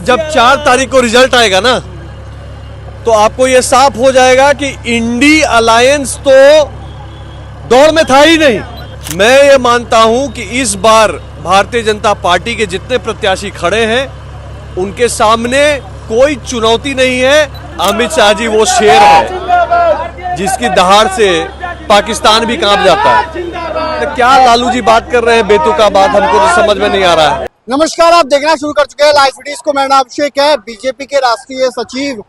जब 4 तारीख को रिजल्ट आएगा ना, तो आपको यह साफ हो जाएगा कि इंडी अलायंस तो दौड़ में था ही नहीं। मैं ये मानता हूं कि इस बार भारतीय जनता पार्टी के जितने प्रत्याशी खड़े हैं उनके सामने कोई चुनौती नहीं है। अमित शाह जी वो शेर है जिसकी दहाड़ से पाकिस्तान भी कांप जाता है। तो क्या लालू जी बात कर रहे हैं बेतुका बात, हमको तो समझ में नहीं आ रहा है। नमस्कार, आप देखना शुरू कर चुके हैं लाइव वीडियोस को। मेरा नाम अभिषेक है। बीजेपी के राष्ट्रीय सचिव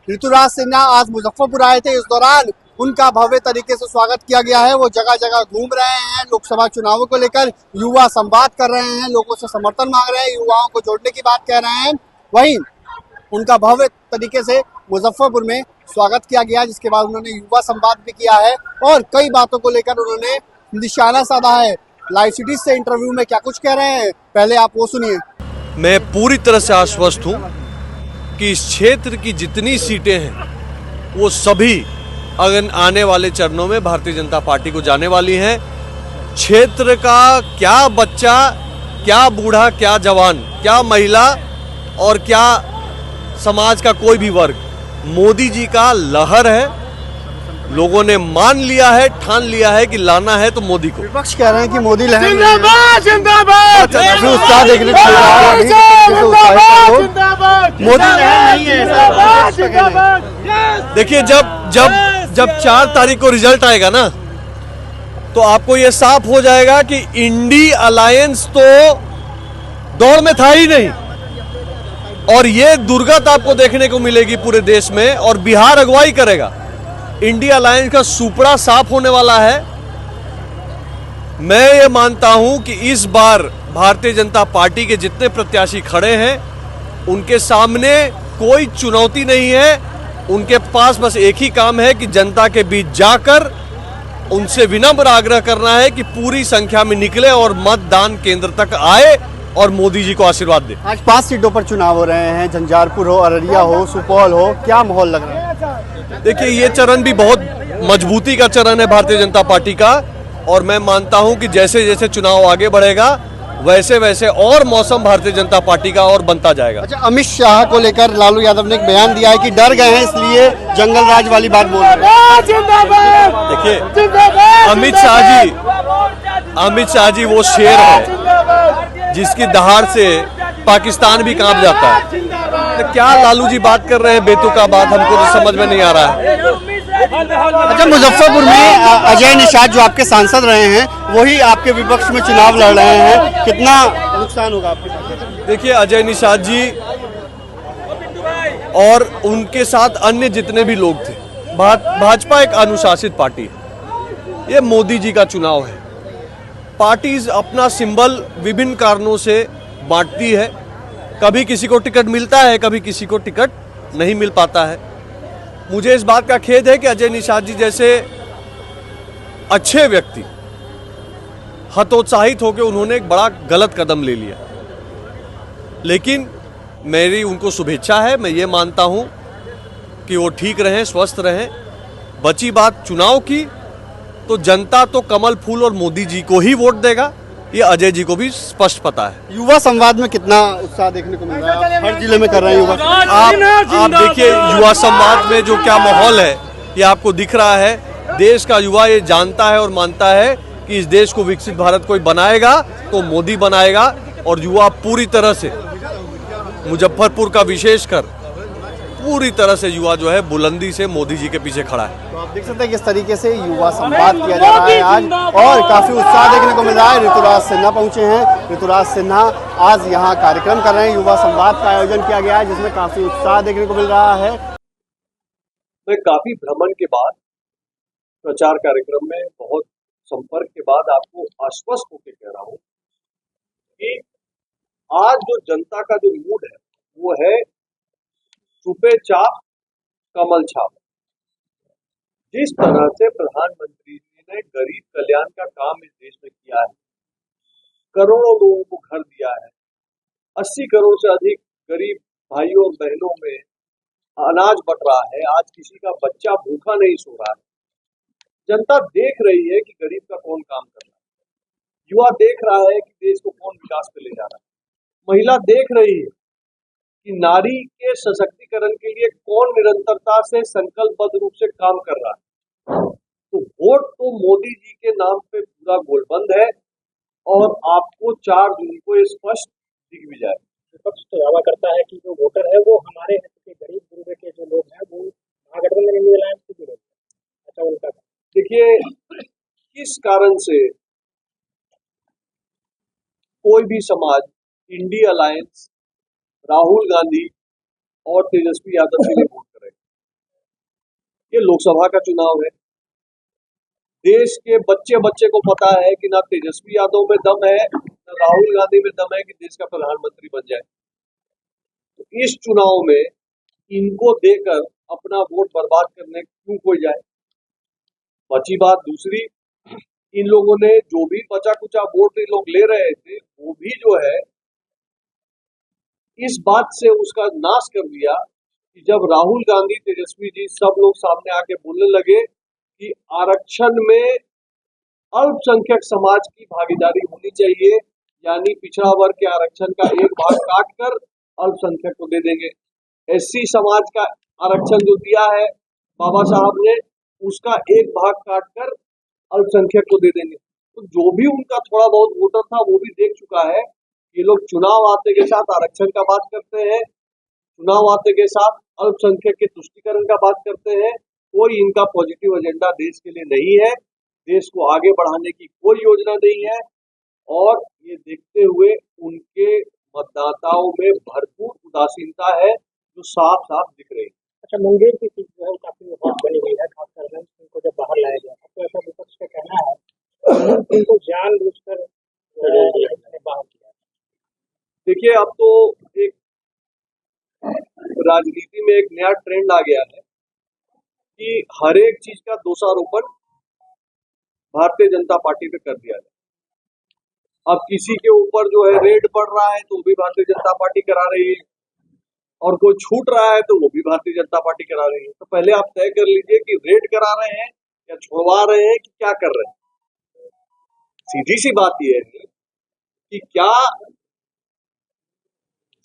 ऋतुराज सिन्हा आज मुजफ्फरपुर आए थे। इस दौरान उनका भव्य तरीके से स्वागत किया गया है। वो जगह जगह घूम रहे हैं, लोकसभा चुनावों को लेकर युवा संवाद कर रहे हैं, लोगों से समर्थन मांग रहे हैं, युवाओं को जोड़ने की बात कह रहे हैं। वहीं उनका भव्य तरीके से मुजफ्फरपुर में स्वागत किया गया, जिसके बाद उन्होंने युवा संवाद भी किया है और कई बातों को लेकर उन्होंने निशाना साधा है। लाइव सिटी से इंटरव्यू में क्या कुछ कह रहे हैं, पहले आप वो सुनिए। मैं पूरी तरह से आश्वस्त हूं कि इस क्षेत्र की जितनी सीटें हैं वो सभी अगर आने वाले चरणों में भारतीय जनता पार्टी को जाने वाली हैं। क्षेत्र का क्या बच्चा, क्या बूढ़ा, क्या जवान, क्या महिला और क्या समाज का कोई भी वर्ग मोदी जी का लहर है। लोगों ने मान लिया है, ठान लिया है कि लाना है तो मोदी को। विपक्ष कह रहे हैं कि मोदी लहर जिंदाबाद जिंदाबाद उत्साह देखने को मिल रहा है। मोदी लहर नहीं है। देखिए, जब 4 तारीख को रिजल्ट आएगा ना, तो आपको यह साफ हो जाएगा कि इंडी अलायंस तो दौड़ में था ही नहीं। और ये दुर्गत आपको देखने को मिलेगी पूरे देश में, और बिहार अगुवाई करेगा। इंडिया अलायंस का सुपड़ा साफ होने वाला है। मैं ये मानता हूं कि इस बार भारतीय जनता पार्टी के जितने प्रत्याशी खड़े हैं उनके सामने कोई चुनौती नहीं है। उनके पास बस एक ही काम है कि जनता के बीच जाकर उनसे विनम्र आग्रह करना है कि पूरी संख्या में निकले और मतदान केंद्र तक आए और मोदी जी को आशीर्वाद दे। आज 5 सीटों पर चुनाव हो रहे हैं, झंझारपुर हो, अररिया हो, सुपौल हो, क्या माहौल लग रहा है? देखिए, ये चरण भी बहुत मजबूती का चरण है भारतीय जनता पार्टी का, और मैं मानता हूं कि जैसे जैसे चुनाव आगे बढ़ेगा वैसे वैसे और मौसम भारतीय जनता पार्टी का और बनता जाएगा। अच्छा, अमित शाह को लेकर लालू यादव ने एक बयान दिया है कि डर गए हैं इसलिए जंगल राज वाली बात बोल रहे हैं। देखिए, अमित शाह जी वो शेर है जिसकी दहाड़ से पाकिस्तान भी कांप जाता है। तो क्या लालू जी बात कर रहे हैं बेतुका बात, हमको तो समझ में नहीं आ रहा है। अच्छा, मुजफ्फरपुर में अजय निषाद जो आपके सांसद रहे हैं वही आपके विपक्ष में चुनाव लड़ रहे हैं, कितना नुकसान होगा आपके साथ? देखिए, अजय निषाद जी और उनके साथ अन्य जितने भी लोग थे, भाजपा एक अनुशासित पार्टी है। ये मोदी जी का चुनाव है। पार्टीज अपना सिंबल विभिन्न कारणों से बांटती है। कभी किसी को टिकट मिलता है, कभी किसी को टिकट नहीं मिल पाता है। मुझे इस बात का खेद है कि अजय निषाद जी जैसे अच्छे व्यक्ति हतोत्साहित होकर उन्होंने एक बड़ा गलत कदम ले लिया। लेकिन मेरी उनको शुभेच्छा है। मैं ये मानता हूं कि वो ठीक रहें, स्वस्थ रहें। बची बात चुनाव की, तो जनता तो कमल फूल और मोदी जी को ही वोट देगा, ये अजय जी को भी स्पष्ट पता है। युवा संवाद में कितना उत्साह देखने को मिल रहा है? हर जिले में कर रहे हैं युवा। आप देखिए, युवा संवाद में जो क्या माहौल है ये आपको दिख रहा है। देश का युवा ये जानता है और मानता है कि इस देश को विकसित भारत कोई बनाएगा तो मोदी बनाएगा, और युवा पूरी तरह से, मुजफ्फरपुर का विशेषकर पूरी तरह से युवा जो है बुलंदी से मोदी जी के पीछे खड़ा है। तो आप देख सकते हैं किस तरीके से युवा संवाद किया जा रहा है आज, और काफी उत्साह देखने को मिल रहा है। ऋतुराज सिन्हा पहुंचे हैं। ऋतुराज सिन्हा आज यहाँ कार्यक्रम कर रहे हैं। युवा संवाद का आयोजन किया गया है जिसमें काफी उत्साह देखने को मिल रहा है। मैं काफी भ्रमण के बाद, प्रचार कार्यक्रम में बहुत संपर्क के बाद आपको आश्वस्त होकर कह रहा हूँ कि आज जो जनता का जो मूड है वो है छुपे चाप कमल छाप। जिस तरह से प्रधानमंत्री जी ने गरीब कल्याण का काम इस देश में किया है, करोड़ों लोगों को घर दिया है, 80 करोड़ से अधिक गरीब भाइयों और बहनों में अनाज बट रहा है, आज किसी का बच्चा भूखा नहीं सो रहा है। जनता देख रही है कि गरीब का कौन काम कर रहा है, युवा देख रहा है कि देश को कौन विकास पे ले जा रहा है, महिला देख रही है कि नारी के सशक्तिकरण के लिए कौन निरंतरता से संकल्पबद्ध रूप से काम कर रहा है। तो वोट तो मोदी जी के नाम पे पूरा गोलबंद है और आपको 4 जून को स्पष्ट दिख भी जाए। विपक्ष तो दावा करता है कि जो वोटर है वो हमारे हित के गरीब गुरुबे के जो लोग हैं वो महागठबंधन इंडिया अलायंस से जुड़े। अच्छा, उनका देखिए, किस कारण से कोई भी समाज इंडिया अलायंस, राहुल गांधी और तेजस्वी यादव के लिए वोट करेगा। ये लोकसभा का चुनाव है। देश के बच्चे बच्चे को पता है कि ना तेजस्वी यादव में दम है ना राहुल गांधी में दम है कि देश का प्रधानमंत्री बन जाए। तो इस चुनाव में इनको देकर अपना वोट बर्बाद करने क्यों कोई जाए। बची बात दूसरी, इन लोगों ने जो भी बचा कुचा वोट इन लोग ले रहे थे वो भी जो है इस बात से उसका नाश कर दिया कि जब राहुल गांधी, तेजस्वी जी सब लोग सामने आके बोलने लगे कि आरक्षण में अल्पसंख्यक समाज की भागीदारी होनी चाहिए, यानी पिछड़ा वर्ग के आरक्षण का एक भाग काट कर अल्पसंख्यक को दे देंगे। एससी समाज का आरक्षण जो दिया है बाबा साहब ने, उसका एक भाग काट कर अल्पसंख्यक को दे देंगे। तो जो भी उनका थोड़ा बहुत वोटर था वो भी देख चुका है। ये लोग चुनाव आते के साथ आरक्षण का बात करते हैं, चुनाव आते के साथ अल्पसंख्यक के तुष्टीकरण का बात करते हैं। कोई इनका पॉजिटिव एजेंडा देश के लिए नहीं है, देश को आगे बढ़ाने की कोई योजना नहीं है। और ये देखते हुए उनके मतदाताओं में भरपूर उदासीनता है जो साफ साफ दिख रही है। अच्छा, मुंगेर की सीट जो है काफी हॉट बनी हुई है, खासकर उनको जब बाहर लाया गया तो ऐसा विपक्ष का कहना है उनको जानबूझकर बाहर किया। देखिए, अब तो एक राजनीति में एक नया ट्रेंड आ गया है कि हर एक चीज का दोषारोपण भारतीय जनता पार्टी पे कर दिया जाए। अब किसी के ऊपर जो है रेड पड़ रहा है तो वो भी भारतीय जनता पार्टी करा रही है, और कोई छूट रहा है तो वो भी भारतीय जनता पार्टी करा रही है। तो पहले आप तय कर लीजिए कि रेड करा रहे हैं या छुड़वा रहे हैं कि क्या कर रहे हैं। सीधी सी बात यह है कि क्या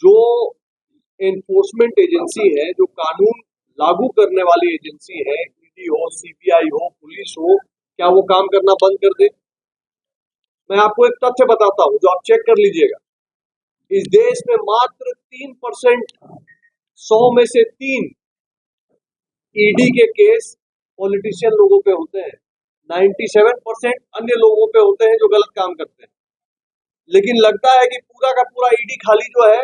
जो एनफोर्समेंट एजेंसी है, जो कानून लागू करने वाली एजेंसी है, ईडी हो, सीबीआई हो, पुलिस हो, क्या वो काम करना बंद कर दे। मैं आपको एक तथ्य बताता हूं जो आप चेक कर लीजिएगा। इस देश में मात्र 3%, 100 में से 3 ईडी के केस पॉलिटिशियन लोगों पे होते हैं। 97% अन्य लोगों पे होते हैं जो गलत काम करते हैं। लेकिन लगता है कि पूरा का पूरा ईडी खाली जो है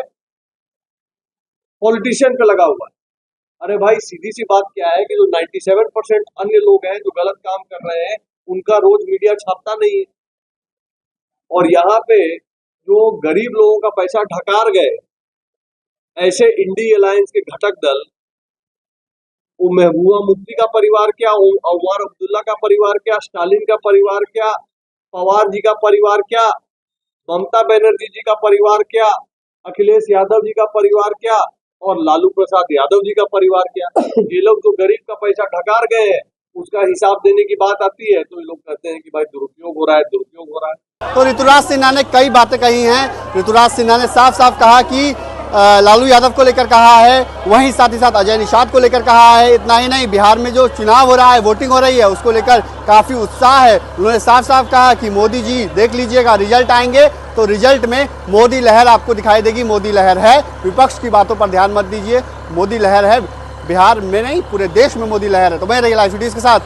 पॉलिटिशियन पे लगा हुआ है। अरे भाई, सीधी सी बात क्या है कि जो 97% अन्य लोग हैं जो गलत काम कर रहे हैं उनका रोज मीडिया छापता नहीं है। और यहाँ पे जो गरीब लोगों का पैसा ढकार गए, ऐसे इंडिया अलायंस के घटक दल, वो महबूबा मुफ्ती का परिवार क्या, उमर अब्दुल्ला का परिवार क्या, स्टालिन का परिवार क्या, पवार जी का परिवार क्या, ममता बनर्जी जी का परिवार क्या, अखिलेश यादव जी का परिवार क्या, और लालू प्रसाद यादव जी का परिवार क्या। ये लोग जो गरीब का पैसा ढकार गए हैं उसका हिसाब देने की बात आती है तो ये लोग कहते हैं कि भाई दुरुपयोग हो रहा है, दुरुपयोग हो रहा है। तो ऋतुराज सिन्हा ने कई बातें कही हैं। ऋतुराज सिन्हा ने साफ साफ कहा कि लालू यादव को लेकर कहा है, वहीं साथ ही साथ अजय निषाद को लेकर कहा है। इतना ही नहीं, बिहार में जो चुनाव हो रहा है, वोटिंग हो रही है, उसको लेकर काफी उत्साह है। उन्होंने साफ साफ कहा कि मोदी जी देख लीजिएगा, रिजल्ट आएंगे तो रिजल्ट में मोदी लहर आपको दिखाई देगी। मोदी लहर है, विपक्ष की बातों पर ध्यान मत दीजिए, मोदी लहर है। बिहार में नहीं, पूरे देश में मोदी लहर है। तो मैं रही लाइव वीडियोज के साथ